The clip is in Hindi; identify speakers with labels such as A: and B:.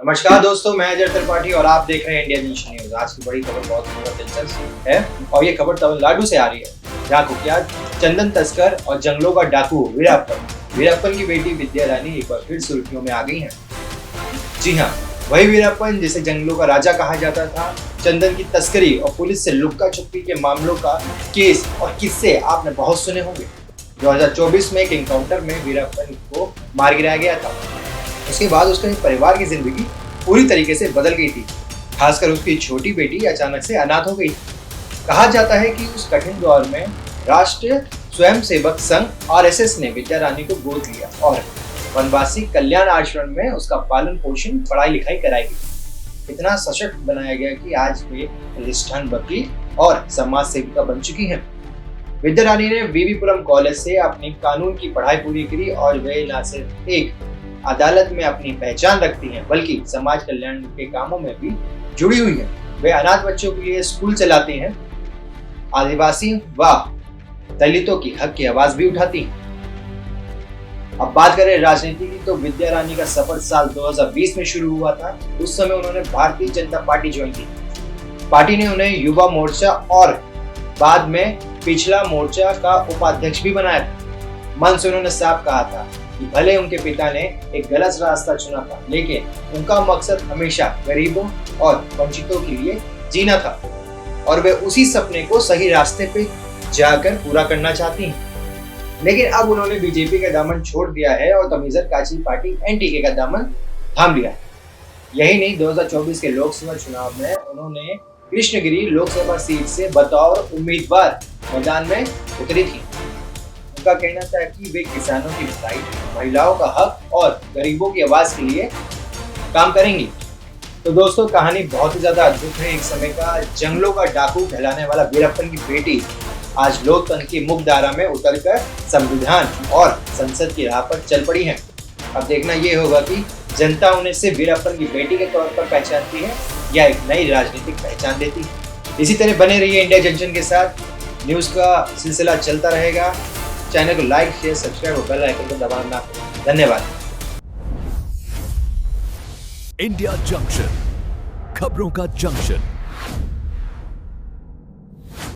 A: नमस्कार दोस्तों, मैं अजय त्रिपाठी और आप देख रहे हैं इंडिया नेशन न्यूज। आज की बड़ी खबर बहुत दिलचस्प है और ये खबर तमिलनाडु से आ रही है, जहाँ कुख्यात चंदन तस्कर और जंगलों का डाकू वीरप्पन की बेटी विद्या रानी एक बार फिर सुर्खियों में आ गई हैं। जी हाँ, वही वीरप्पन जिसे जंगलों का राजा कहा जाता था। चंदन की तस्करी और पुलिस से लुक्का छुपी के मामलों का केस और किस्से आपने बहुत सुने होंगे। 2024 में एक एनकाउंटर में वीरप्पन को मार गिराया गया था। उसके बाद उसके परिवार की जिंदगी पूरी तरीके से बदल गई थी। खासकर उसकी छोटी बेटी अचानक से अनाथ हो गई। कहा जाता है कि उस कठिन दौर में राष्ट्रीय स्वयंसेवक संघ (आरएसएस) ने विद्या रानी को गोद लिया और वनवासी कल्याण आश्रम में उसका पालन पोषण, पढ़ाई लिखाई कराई गई। इतना सशक्त बनाया गया कि आज वे प्रतिष्ठान वकील और समाज सेविका बन चुकी हैं। विद्या रानी ने वीवीपुरम कॉलेज से अपनी कानून की पढ़ाई पूरी की और वे न सिर्फ एक अदालत में अपनी पहचान रखती हैं, बल्कि समाज कल्याण के कामों में भी जुड़ी हुई हैं। वे अनाथ बच्चों के लिए स्कूल चलाती हैं, आदिवासी व दलितों की हक की आवाज भी उठाती हैं। अब बात करें राजनीति की, तो विद्या रानी का सफर साल 2020 में शुरू हुआ था। उस समय उन्होंने भारतीय जनता पार्टी ज्वाइन की। पार्टी ने उन्हें युवा मोर्चा और बाद में पिछला मोर्चा का उपाध्यक्ष भी बनाया था। मन से उन्होंने साफ कहा था कि भले उनके पिता ने एक गलत रास्ता चुना था, लेकिन उनका मकसद हमेशा गरीबों और वंचितों के लिए जीना था और वे उसी सपने को सही रास्ते पे जाकर पूरा करना चाहती हैं। लेकिन अब उन्होंने बीजेपी का दामन छोड़ दिया है और तमिजर काची पार्टी (एनटीके) का दामन थाम लिया है। यही नहीं, 2024 के लोकसभा चुनाव में उन्होंने कृष्णगिरी लोकसभा सीट से बतौर उम्मीदवार मैदान में उतरी थी। उनका कहना था कि वे किसानों की भलाई, महिलाओं का हक और गरीबों की आवाज के लिए काम करेंगी। तो दोस्तों, कहानी बहुत ही ज्यादा अद्भुत है। एक समय का जंगलों का डाकू कहलाने वाला वीरप्पन की बेटी आज लोकतंत्र की मुख्यधारा में उतरकर संविधान और संसद की राह पर चल पड़ी है। अब देखना ये होगा कि जनता उन्हें सिर्फ वीरप्पन की बेटी के तौर पर पहचानती है या एक नई राजनीतिक पहचान देती है। इसी तरह बने रहिए इंडिया जंक्शन के साथ। न्यूज का सिलसिला चलता रहेगा। चैनल को लाइक, शेयर, सब्सक्राइब और बेल आइकन को दबाना ना भूलें। धन्यवाद।
B: इंडिया जंक्शन, खबरों का जंक्शन।